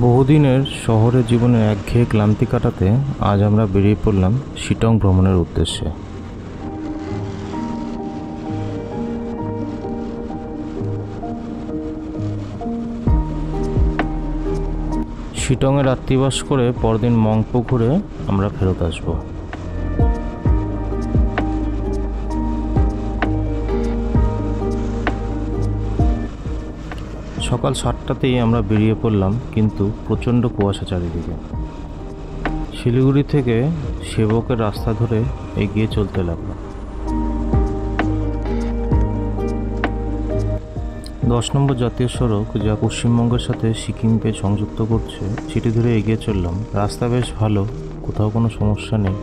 বহুদিনের শহরের জীবনে একঘেয়ে ক্লান্তি কাটাতে আজ আমরা বেরিয়ে পড়লাম শিটং ভ্রমণের উদ্দেশ্যে। শিটংয়ে রাত্রিবাস করে পরদিন মংপো ঘুরে আমরা ফেরত আসব। সকাল 7টাতেই আমরা বেরিয়ে পড়লাম, কিন্তু প্রচণ্ড কুয়াশা চারিদিকে। শিলিগুড়ি থেকে সেবকের রাস্তা ধরে এগিয়ে চলতে লাগলো। 10 নম্বর জাতীয় সড়ক, যা পশ্চিমবঙ্গের সাথে সিকিমকে সংযুক্ত করছে, সেটি ধরে এগিয়ে চললাম। রাস্তা বেশ ভালো, কোথাও কোনো সমস্যা নেই।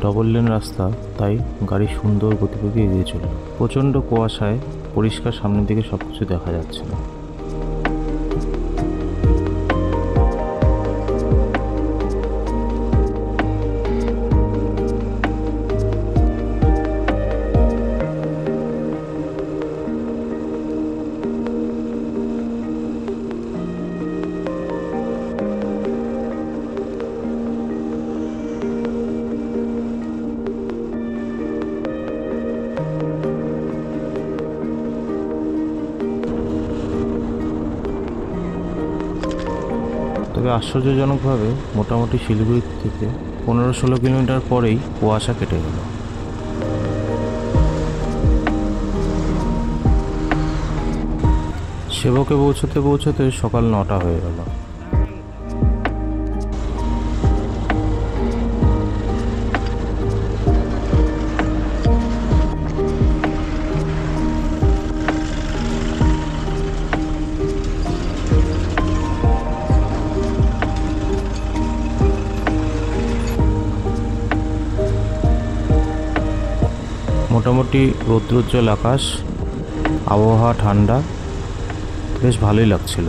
ডবল লেন রাস্তা, তাই গাড়ি সুন্দর গতিবেগে এগিয়ে চলল। প্রচণ্ড কুয়াশায় পরিষ্কার সামনের দিকে সব কিছু দেখা যাচ্ছে না। তবে আশ্চর্যজনকভাবে মোটামুটি শিলিগুড়ি থেকে 15-16 কিলোমিটার পরেই কুয়াশা কেটে গেল। সেবকে পৌঁছতে পৌঁছতে সকাল 9টা হয়ে গেল। মোটামুটি রৌদ্রোজ্জ্বল আকাশ, আবহাওয়া ঠান্ডা, বেশ ভালোই লাগছিল।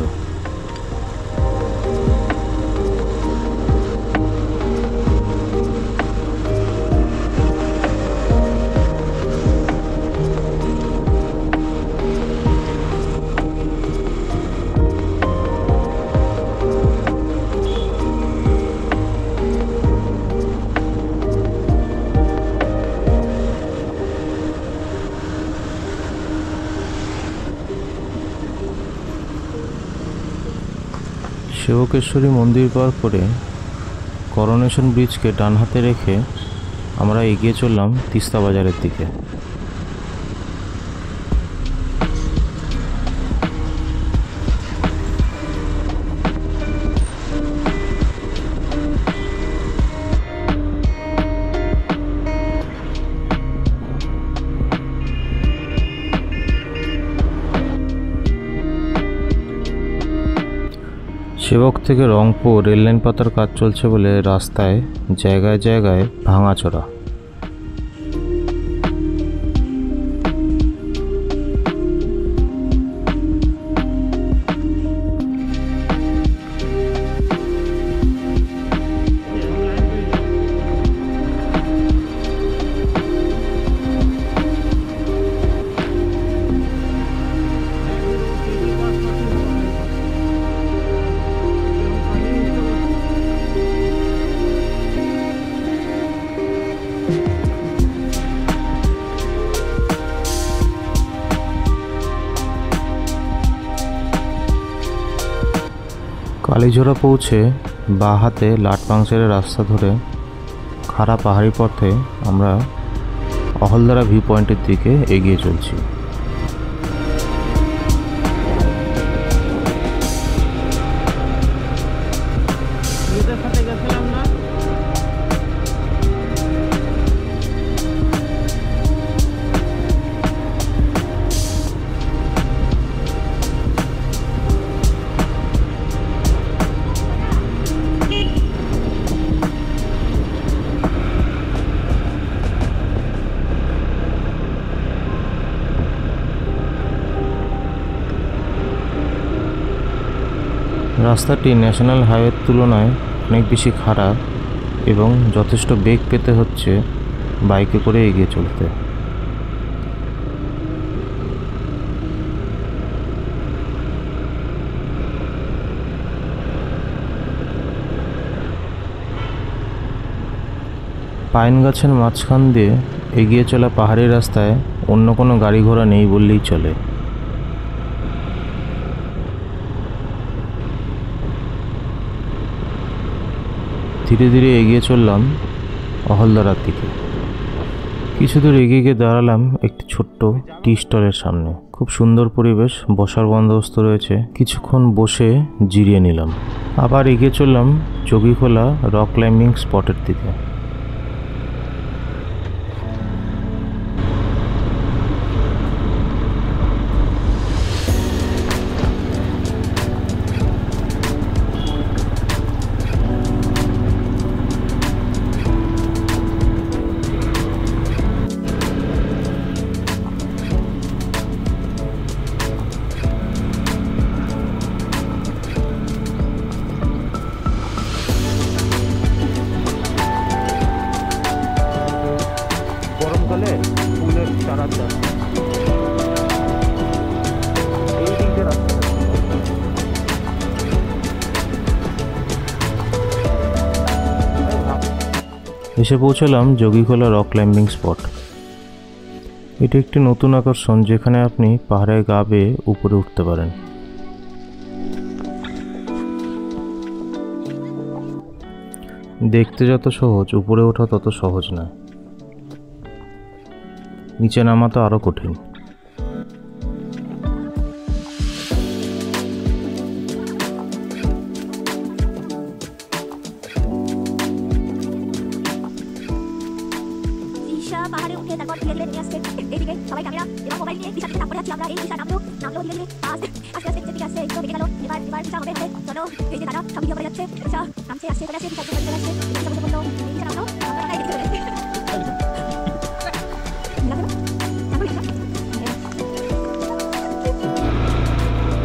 সেবকেশ্বরী মন্দির পার করে করোনেশন ব্রিজকে ডান হাতে রেখে আমরা এগিয়ে চললাম তিস্তা বাজারের দিকে। সেবক থেকে রংপুর রেললাইন পাতার কাজ চলছে বলে রাস্তায় জায়গায় জায়গায় ভাঙাচোরা। কালীঝোড়া পৌঁছে বাঁ হাতে লাটপাংচেরের রাস্তা ধরে খাড়া পাহাড়ি পথে আমরা অহলদারা ভিউ পয়েন্টের দিকে এগিয়ে চলছি। রাস্তাটি ন্যাশনাল হাইওয়ের তুলনায় অনেক বেশি খারাপ এবং যথেষ্ট বেগ পেতে হচ্ছে বাইকে করে এগিয়ে চলতে। পাইন গাছের মাঝখান দিয়ে এগিয়ে চলা পাহাড়ি রাস্তায় অন্য কোনো গাড়ি ঘোড়া নেই বললেই চলে। ধীরে ধীরে এগিয়ে চললাম অহলদারার দিকে। কিছু দূর এগিয়ে গিয়ে দাঁড়ালাম একটি ছোট্ট টি স্টলের সামনে। খুব সুন্দর পরিবেশ, বসার বন্দোবস্ত রয়েছে। কিছুক্ষণ বসে জিরিয়ে নিলাম। আবার এগিয়ে চললাম যোগীখোলা রক ক্লাইম্বিং স্পটের দিকে। গরমকালে ফুলের চারা চাষ এই দিকে রাস্তা এসে পৌঁছালাম যোগীখোলা রক ক্লাইম্বিং স্পট। এটি একটি নতুন আকর্ষণ যেখানে আপনি পাহাড়ে গা বেয়ে উপরে উঠতে পারেন। দেখতে যত সহজ, উপরে ওঠা তত সহজ না। নিচে নামা তো আরো কঠিন। পাহাড়ে উঠে তারপর ধীরে ধীরে নিয়ে আসছে এইদিকে সবাই ক্যামেরা এবং মোবাইল নিয়ে দিশা থেকে তারপরে আছি আমরা। এই দিশা নামলো ধীরে ধীরে আস্তে আস্তে যেদিকে আসছে একটু বেড়ে গেল। এবার দিশা হবে চলো এই যে দাঁড়া সব ভিডিও করে যাচ্ছে। দিশা নামছে আসছে চলে আসছে, দিশা চলে আসছে। দিশা বললো এই দিশা নামলো, আমরা এই দিকে চলে আসছে।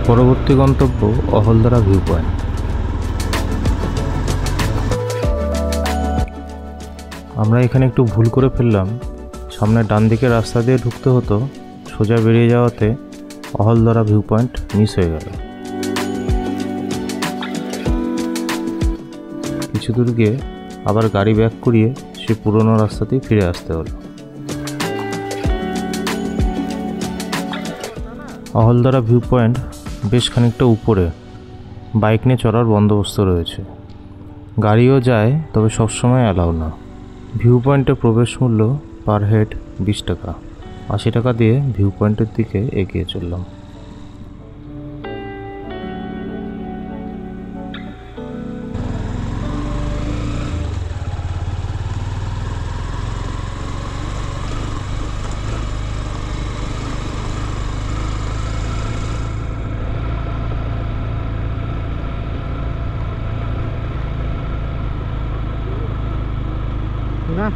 পরবর্তী গন্তব্য অহলদারা ভিউ পয়েন্ট। আমরা এখানে একটু ভুল করে ফেললাম। সামনে ডান দিকে রাস্তা দিয়ে ঢুকতে হতো, সোজা বেরিয়ে যাওয়াতে অহলদারা ভিউ পয়েন্ট মিস হয়ে গেল। কিছু দূর গিয়ে আবার গাড়ি ব্যাক করিয়ে সে পুরনো রাস্তাতেই ফিরে আসতে হলো। অহলদারা ভিউ পয়েন্ট বেশ খানিকটা উপরে, বাইক নিয়ে চড়ার বন্দোবস্ত রয়েছে। গাড়িও যায়, তবে সবসময় অ্যালাউ না। ভিউ পয়েন্টের প্রবেশ মূল্য পার হেড 20 টাকা। 80 টাকা দিয়ে ভিউ পয়েন্টের দিকে এগিয়ে চললাম। না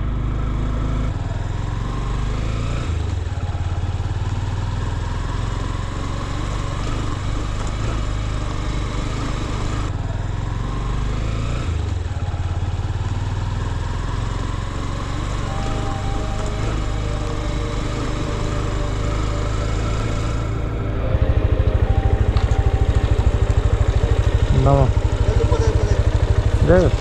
নামা দেখ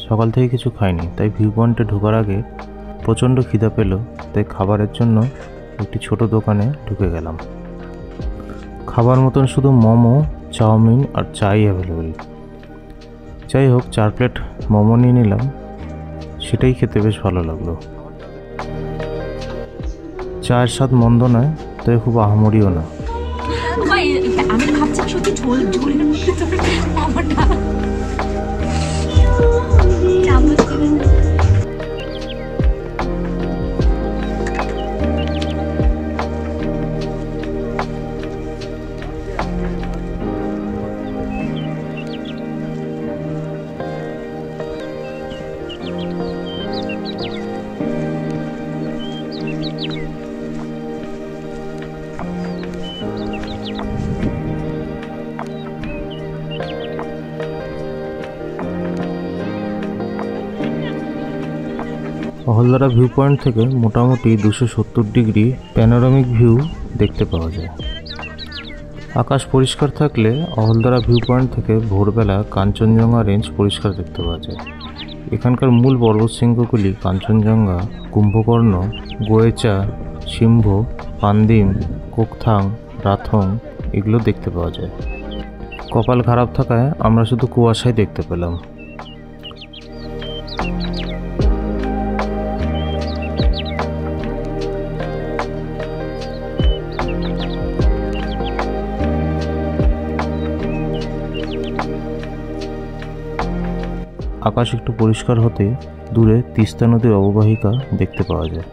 সকাল থেকে কিছু খাইনি, তাই ভিউ পয়েন্টে ঢোকার আগে প্রচণ্ড খিদা পেল। তাই খাবারের জন্য একটি ছোট দোকানে ঢুকে গেলাম। খাবার মতন শুধু মোমো, চাউমিন আর চাই অ্যাভেলেবেল। যাই হোক, 4 প্লেট মোমো নিয়ে নিলাম। সেটাই খেতে বেশ ভালো লাগলো। চায়ের স্বাদ মন্দ নয়, তাই খুব আহামরিও না। আমি ভাবছি সত্যি ঝোল ঝোলের মধ্যে মোমোটা অহলদারা ভিউ পয়েন্ট থেকে মোটামুটি 270 ডিগ্রি প্যানোরামিক ভিউ দেখতে পাওয়া যায়। আকাশ পরিষ্কার থাকলে অহলদারা ভিউ পয়েন্ট থেকে ভোরবেলা কাঞ্চনজঙ্ঘা রেঞ্জ পরিষ্কার দেখতে পাওয়া যায়। এখানকার মূল পর্বতশৃঙ্গগুলি কাঞ্চনজঙ্ঘা, কুম্ভকর্ণ, গোয়েচা, সিম্ভ, পান্দিম, কোকথাং, রাথং এগুলো দেখতে পাওয়া যায়। কপাল খারাপ থাকায় আমরা শুধু কুয়াশাই দেখতে পেলাম। আকাশ একটু পরিষ্কার হতে দূরে তিস্তা নদীর অববাহিকা দেখতে পাওয়া যায়।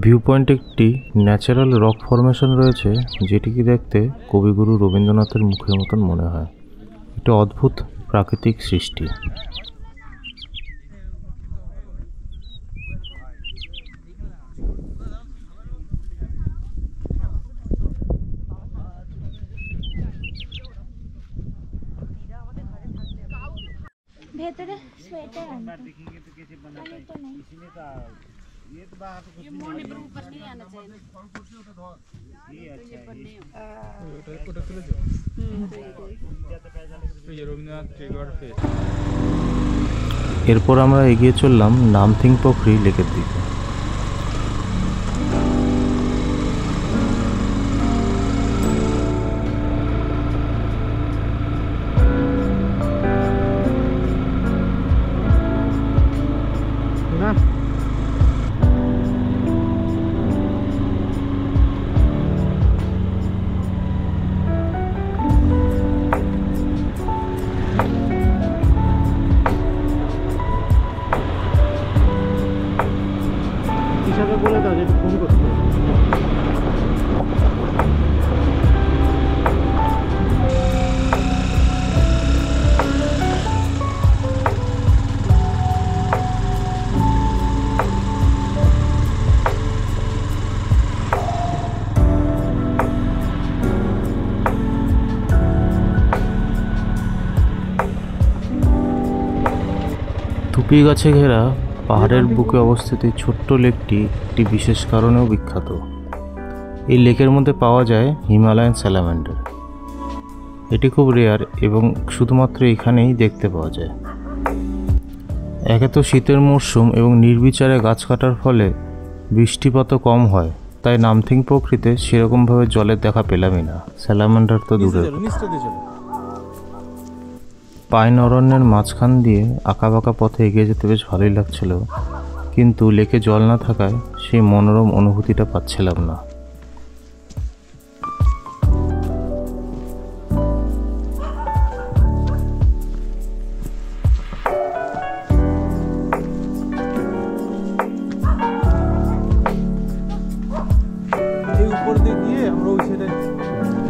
ভিউ পয়েন্টে একটি ন্যাচারাল রক ফরমেশন রয়েছে, যেটিকে দেখতে কবিগুরু রবীন্দ্রনাথের মুখের মতন মনে হয়। একটা অদ্ভুত প্রাকৃতিক সৃষ্টি। ভেতরে সোয়েটার আনতে তো নেই। এরপর আমরা এগিয়ে চললাম নামথিং পোখরি লেকের দিকে। বলে দাও যে ফোন করতে। থুপি গাছে ঘেরা পাহাড়ের বুকে অবস্থিত এই ছোট্ট লেকটি একটি বিশেষ কারণেও বিখ্যাত। এই লেকের মধ্যে পাওয়া যায় হিমালয়ান স্যালামান্ডার। এটি খুব রেয়ার এবং শুধুমাত্র এখানেই দেখতে পাওয়া যায়। একে তো শীতের মরশুম এবং নির্বিচারে গাছ কাটার ফলে বৃষ্টিপাতও কম হয়, তাই নামথিং পোখরিতে সেরকমভাবে জলের দেখা পেলামই না। স্যালামান্ডার তো দূরে। পাইন অরণ্যের মাঝখান দিয়ে আঁকাবাঁকা পথে এগিয়ে যেতে বেশ ভালোই লাগছিল, কিন্তু লেকে জল না থাকায় সেই মনোরম অনুভূতিটা পাচ্ছিলাম না। এই উপর দিয়ে গিয়ে আমরা ওই সাইডে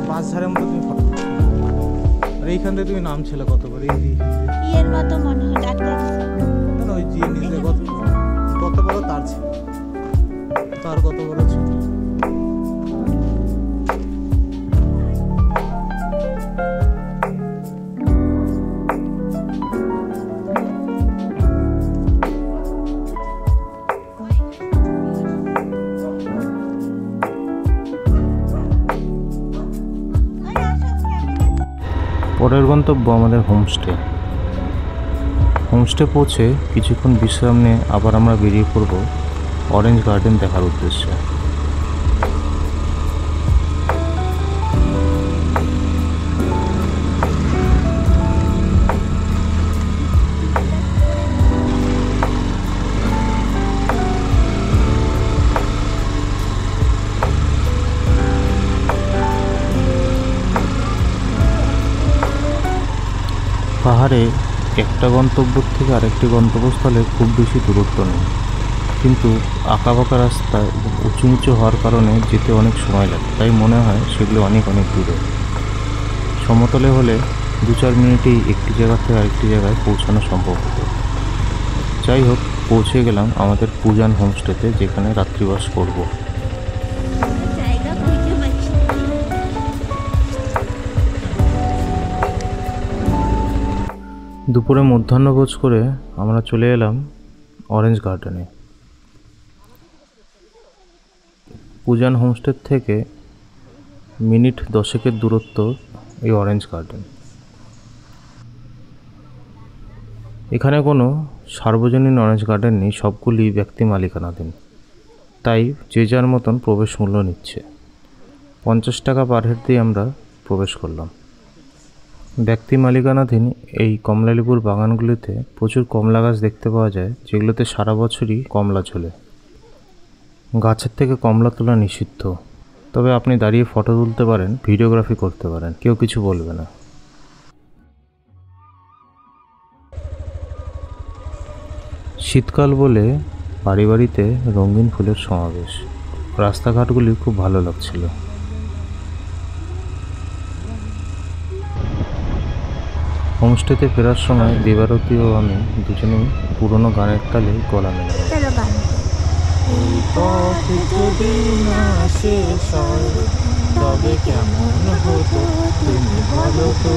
বাস ঝাড়ের মতো তুমি ফটো, আর এইখান থেকে তুমি নামছিলে কতবার এই ইয়ের মতো মনে হয় ডাক্তার। না ওই যে নিজে কত বড় তার ছিল, তার কত বড় ছিল। পরের গন্তব্য আমাদের হোমস্টে। হোমস্টে পৌঁছে কিছুক্ষণ বিশ্রাম নিয়ে আবার আমরা বেরিয়ে পড়ব অরেঞ্জ গার্ডেন দেখার উদ্দেশ্যে। পাহাড়ে একটা গন্তব্য থেকে আরেকটি গন্তব্যস্থলে খুব বেশি দূরত্ব নেই, কিন্তু আঁকাবাঁকা রাস্তা এবং উঁচু নিচু হওয়ার কারণে যেতে অনেক সময় লাগে, তাই মনে হয় সেগুলো অনেক অনেক দূরে। সমতলে হলে 2-4 মিনিটেই একটি জায়গা থেকে আরেকটি জায়গায় পৌঁছানো সম্ভব হতো। যাই হোক, পৌঁছে গেলাম আমাদের পূজান হোমস্টেতে, যেখানে রাত্রিবাস করব। জায়গা খুঁজে পাচ্ছি না। দুপুরে মধ্যাহ্নভোজ করে আমরা চলে এলাম অরেঞ্জ গার্ডেনে। পূজান হোমস্টে থেকে মিনিট 10-এর দূরত্ব এই অরেঞ্জ গার্ডেন। এখানে কোনো সার্বজনীন অরেঞ্জ গার্ডেন নেই, সবগুলি ব্যক্তি মালিকানাধীন, তাই যে যার মতন প্রবেশ মূল্য নিচ্ছে। 50 টাকা পার হেড দিয়ে আমরা প্রবেশ করলাম। ব্যক্তি মালিকানাধীন এই কমলালেবুর বাগানগুলিতে প্রচুর কমলা গাছ দেখতে পাওয়া যায়, যেগুলোতে সারা বছরই কমলা ঝোলে। গাছের থেকে কমলা তোলা নিষিদ্ধ, তবে আপনি দাঁড়িয়ে ফটো তুলতে পারেন, ভিডিওগ্রাফি করতে পারেন, কেউ কিছু বলবে না। শীতকাল বলে বাড়ি বাড়িতে রঙিন ফুলের সমাবেশ। রাস্তাঘাটগুলি খুব ভালো লাগছিল। হোমস্টেতে ফেরার সময় দেবারতী ও আমি দুজনেই পুরনো গানের তালে গলা মেলালাম। চলো গান। এই পথ যদি না শেষ হয় তবে কেমন হতো তুমি বলো তো,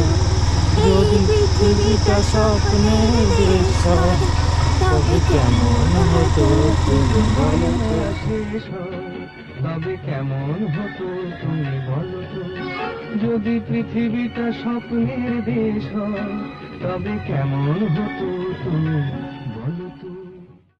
যদি পৃথিবীটা স্বপ্নের দেশ হয় তবে কেমন হতো তুমি বলো তো। শেষ হয় তবে কেমন হতো তুমি বলো তো, যদি পৃথিবীটা স্বপ্নের দেশ হয় তবে কেমন হতো তুমি